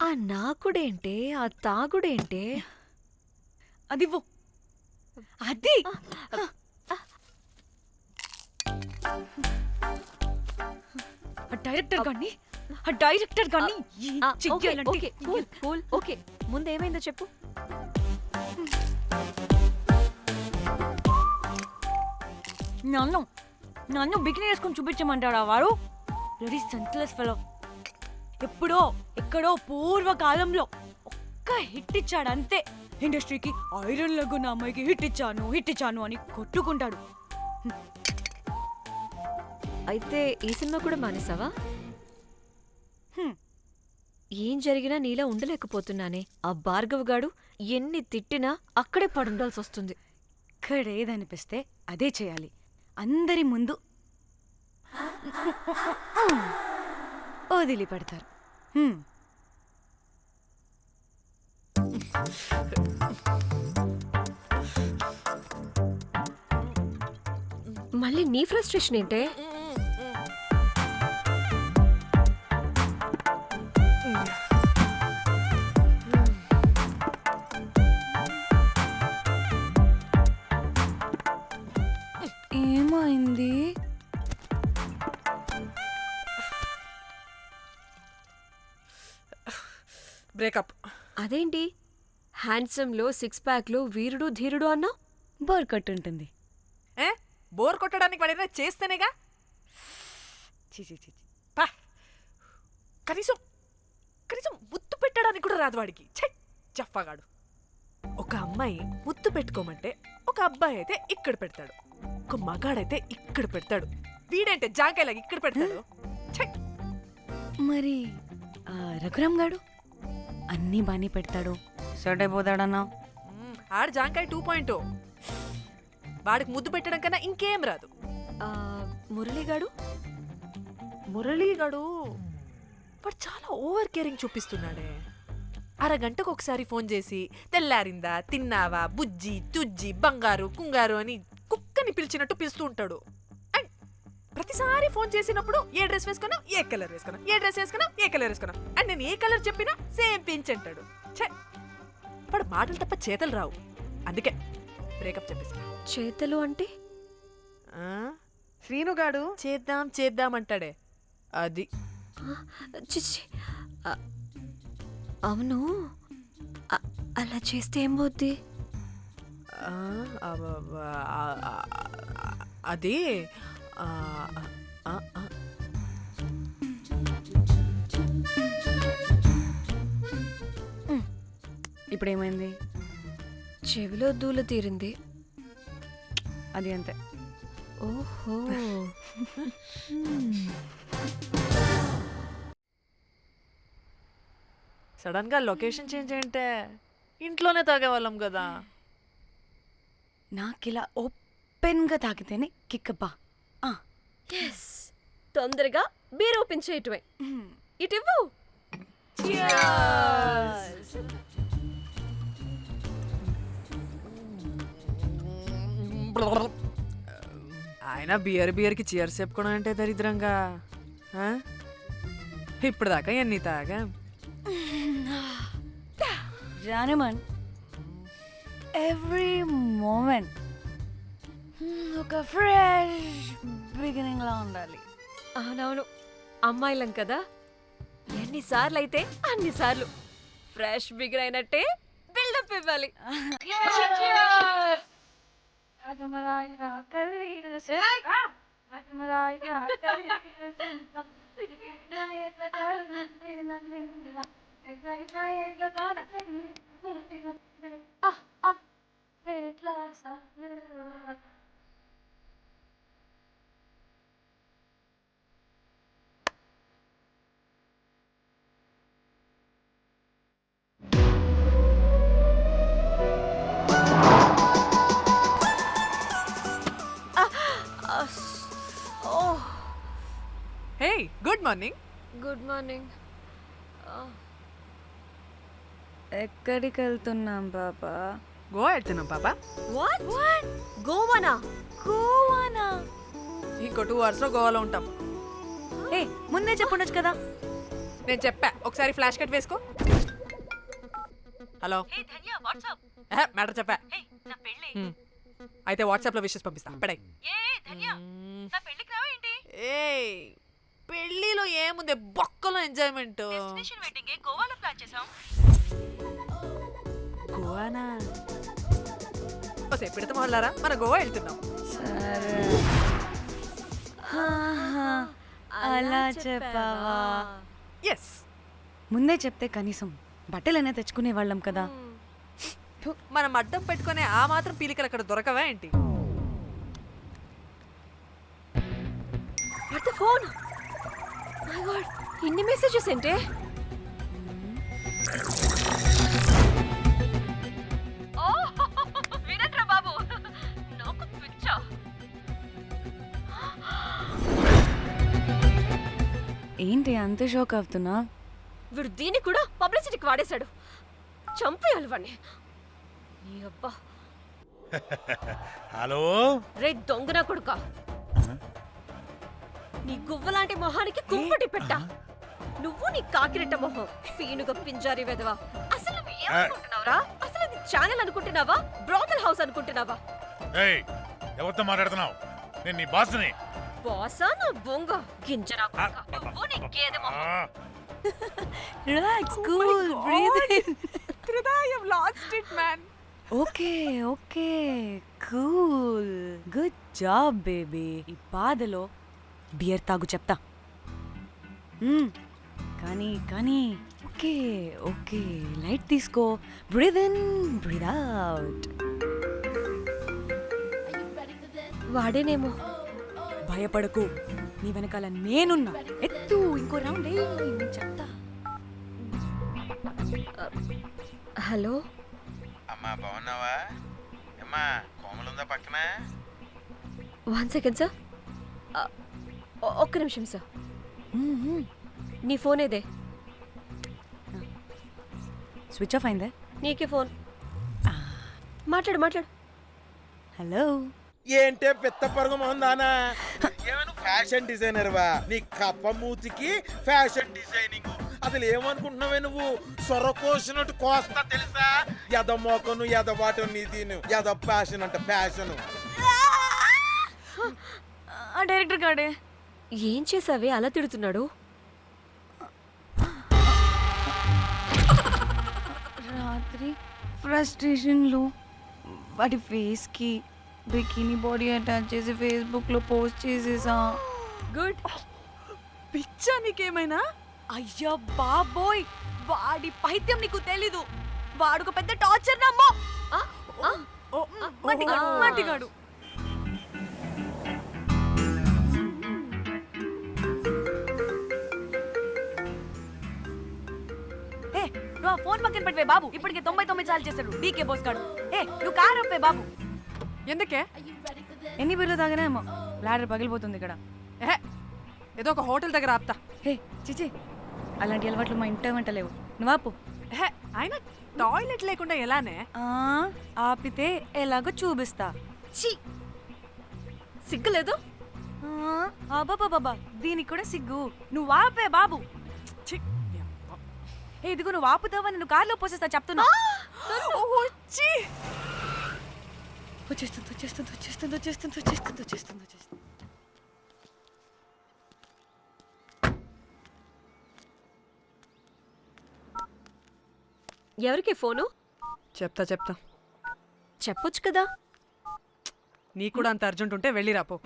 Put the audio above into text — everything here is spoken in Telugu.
ఆ నాకుడేంటే, ఆ తాగుడేంటే? అదివ్వు. అది డైరెక్టర్ గాని ఏం ఓకే చెయ్యాలంటే ఓకే కూల్ కూల్ ఓకే. ముందేమైందో చెప్పు. నన్ను నన్ను బికినీ వేసుకొని చూపించమంటాడా వాడు? Ready senseless fellow. ఎప్పుడో ఎక్కడో పూర్వకాలంలో ఒక్క హిట్ ఇచ్చాడు అంతే. ఇండస్ట్రీకి ఐరన్ లెగ్ ఉన్న అమ్మాయికి హిట్ ఇచ్చాను అని కొట్టుకుంటాడు. అయితే ఈ సినిమా కూడా మానేసావా? హ్మ్. ఏం జరిగినా నీలా ఉండలేకపోతున్నానే. ఆ భార్గవ్ గాడు ఎన్ని తిట్టినా అక్కడే పడుండాల్సి వస్తుంది. ఇక్కడేదనిపిస్తే అదే చేయాలి. అందరి ముందు వదిలిపెడతారు. మళ్ళీ నీ ఫ్రస్ట్రేషన్ ఏంటే? ఏమైంది? బ్రేకప్. అదేంటి హ్యాండ్సమ్లో సిక్స్ ప్యాక్లో వీరుడు ధీరుడు అన్నా? బోర్ కట్టుంటుంది. ఏ బోర్ కొట్టడానికి వాడైనా చేస్తేనేగా. పా. కనీసం కనీసం ముద్దు పెట్టడానికి కూడా రాదు వాడికి. ఛై జఫాగాడు. ఒక అమ్మాయి ముద్దు పెట్టుకోమంటే ఒక అబ్బాయి అయితే ఇక్కడ పెడతాడు, ఒక మగాడైతే ఇక్కడ పెడతాడు. వీడంటే జాంకాయలాగా ఇక్కడ పెడతాడు. ఛై. మరి రఘురామ్ గాడు అన్నీ బానే పెడతాడు, సెట్ అయిపోతాడన్నా? ఆడు జాంకాయ 2.0. వాడికి ముద్దు పెట్టడం కన్నా ఇంకేం రాదు. మురళీగాడు? మురళీగాడు వాడు చాలా ఓవర్ కేరింగ్ చూపిస్తున్నాడే. అరగంటకు ఒకసారి ఫోన్ చేసి తెల్లారిందా, తిన్నావా, బుజ్జి తుజ్జి, బంగారు కుంగారు అని కుక్కని పిలిచినట్టు పిలుస్తూ ఉంటాడు. అండ్ ప్రతిసారి ఫోన్ చేసినప్పుడు ఏ డ్రెస్ వేసుకున్నావు, ఏ కలర్ వేసుకున్నావు, ఏ డ్రెస్ వేసుకున్నావు, ఏ కలర్ వేసుకున్నావు, అండ్ నేను ఏ కలర్ చెప్పినా సేమ్ పించ్ అంటాడు. ఛే, వాడు మాటలు తప్ప చేతలు రావు. అందుకే బ్రేకప్ చెప్పేసి. చేతలు అంటే? శ్రీనుగాడు చేద్దాం చేద్దాం అంటాడే అది. చిచ్చి. అవును, అలా చేస్తే ఏం పోద్ది? అది ఇప్పుడేమైంది? చెవిలో దూల తీరింది. అది అంతే. ఓహో. సడన్ గా లొకేషన్ చేంజ్ అంటే ఇంట్లోనే తాగేవాళ్ళం కదా. నాకిలా ఓపెన్గా తాగితేనే కిక్కబ్బా. ఎస్, తొందరగా బీర్ ఓపెన్ చేయటమే. ఇటివ్వు. ఆయన బియర్కి చియర్స్ చెప్పుకోవడం అంటే దరిద్రంగా. ఇప్పుడు దాకా ఎన్ని తాగా. జానమన్, ఎవ్రీ మూమెంట్ ఒక ఫ్రెష్ బిగినింగ్ లా ఉండాలి. అవునవును, అమ్మాయిలం కదా, ఎన్నిసార్లు అయితే అన్నిసార్లు ఫ్రెష్ బిగర్ అయినట్టే బిల్డప్ ఇవ్వాలి. హే, గుడ్ మార్నింగ్. Good morning. ఎక్కడికి వెళ్తున్నాం పాపా? గోవా వెళ్తున్నాం పాపా. వాట్? గోవానా? గోవానా? ఇంకో 2 hours లో గోవాలో ఉంటాం. ఏ ముందే చెప్పుండొచ్చు కదా. నేను చెప్పా, ఒకసారి ఫ్లాష్ కట్ వేసుకో. హలో మ్యాటర్ చెప్పా అయితే వాట్సాప్ లో విషెస్ పంపిస్తా పడాయి ఏ పెళ్ళిలో ఏముంది బొక్కలో ఎంజాయ్మెంట్ గోవానా ఓసే పిడత మొహల్లారా మన గోవా వెళ్తున్నాం సరే అలా చెప్పావా ఎస్ ముందే చెప్తే కనీసం బట్టలైనా తెచ్చుకునే వాళ్ళం కదా మనం అడ్డం పెట్టుకునే ఆ మాత్రం పీలికలు అక్కడ దొరకవా ఏంటి what the phone my God ఇన్ని మెసేజెస్ ఏంటే ఓ వినట్రా బాబు నాకు పిచ్చా ఏంటి అంత షోక్ అవుతున్నా వీడు దీన్ని కూడా పబ్లిసిటీకి వాడేశాడు చంపేయాలి వాడిని నీ అబ్బా హలో రే దొంగన కొడుక నీ గువ్వలాంటి మొహానికి కుంపటి పెట్ట నువ్వు నీ కాకిరెట్ట మొహం పీనుగ పింజారి వెదవా అసలు నువ్వు ఏమనుకుంటున్నావురా అసలు ఇది ఛానల్ అనుకుంటున్నావా బ్రోకల్ హౌస్ అనుకుంటున్నావా ఏయ్ ఎవరితో మాట్లాడుతున్నావు నేను నీ బాస్ని బాసా నా బొంగ గింజరా కొడుక నువ్వు నీ గేదె మొహం relax cool breathe in lost it man okay okay cool good job baby ఈ బాధలో బియర్ తాగు చెప్తా కానీ కానీ ఓకే ఓకే లైట్ తీసుకో బ్రీద్ ఇన్ బ్రీద్ అవుట్ వాడేనేమో భయపడకు నీ వెనకాల నేనున్నా ఎత్తు ఇంకో రౌండ్ నేను చెప్తా హలో అమ్మా బాగున్నావా అమ్మా కోమలుందా పక్కన 1 సెకండ్ సార్ ఒక్క నిమిషం సార్ నీ ఫోన్ ఏదే స్విచ్ ఆఫ్ అయిందే నీకే ఫోన్ మాట్లాడు మాట్లాడు హలో ఏంటే పెద్ద పరుగు మొహందానా ఏమను ఫ్యాషన్ డిజైనర్ వా నీ కప్ప మూతికి ఫ్యాషన్ డిజైనింగ్ అసలు ఏమనుకుంటున్నావే నువ్వు సొర కోసినట్టు కోస్తా తెలుసా ఎద మోకను ఎద వాటను నీ తీను ఎద ఫ్యాషన్ అంట ఫ్యాషన్ డైరెక్టర్ గాడే ఏం చేసావే అలా తిడుతున్నాడు రాత్రి ఫ్రస్ట్రేషన్లో వాడి ఫేస్కి బికినీ బాడీ అటాచ్ చేసి ఫేస్బుక్లో పోస్ట్ చేసేసా గుడ్ పిచ్చా నీకేమైనా అయ్యా బాబోయ్ వాడి పైత్యం నీకు తెలీదు వాడు పెద్ద టార్చర్ నమ్మో మట్టిగాడు నువ్వు ఆ ఫోన్ పక్కన పెట్టవే బాబు ఇప్పటికే 99 సార్లు చేశాడు డీకే బోస్ గాడు నువ్వు కార్ అప్పే బాబు ఎందుకే ఎన్ని బిర్లు తాగినాయేమో లాడర్ పగిలిపోతుంది ఇక్కడ ఏదో ఒక హోటల్ దగ్గర ఆపుతా చిచి అలాంటి అలవాట్లు మా ఇంట వెంట లేవు నువ్వు ఆపు ఆయన టాయిలెట్ లేకుండా ఎలానే ఆపితే ఎలాగో చూపిస్తా ఛీ సిగ్గులేదు బాబా దీనికి కూడా సిగ్గు నువ్వు ఆపే బాబు ఇదిగో నువ్వు ఆపుతావా నేను కార్లో పోసేస్తా చెప్తున్నా వచ్చేస్తుంది ఎవరికి ఫోను చెప్తా చెప్పొచ్చు కదా నీ కూడా అంత అర్జెంట్ ఉంటే వెళ్ళి రాపో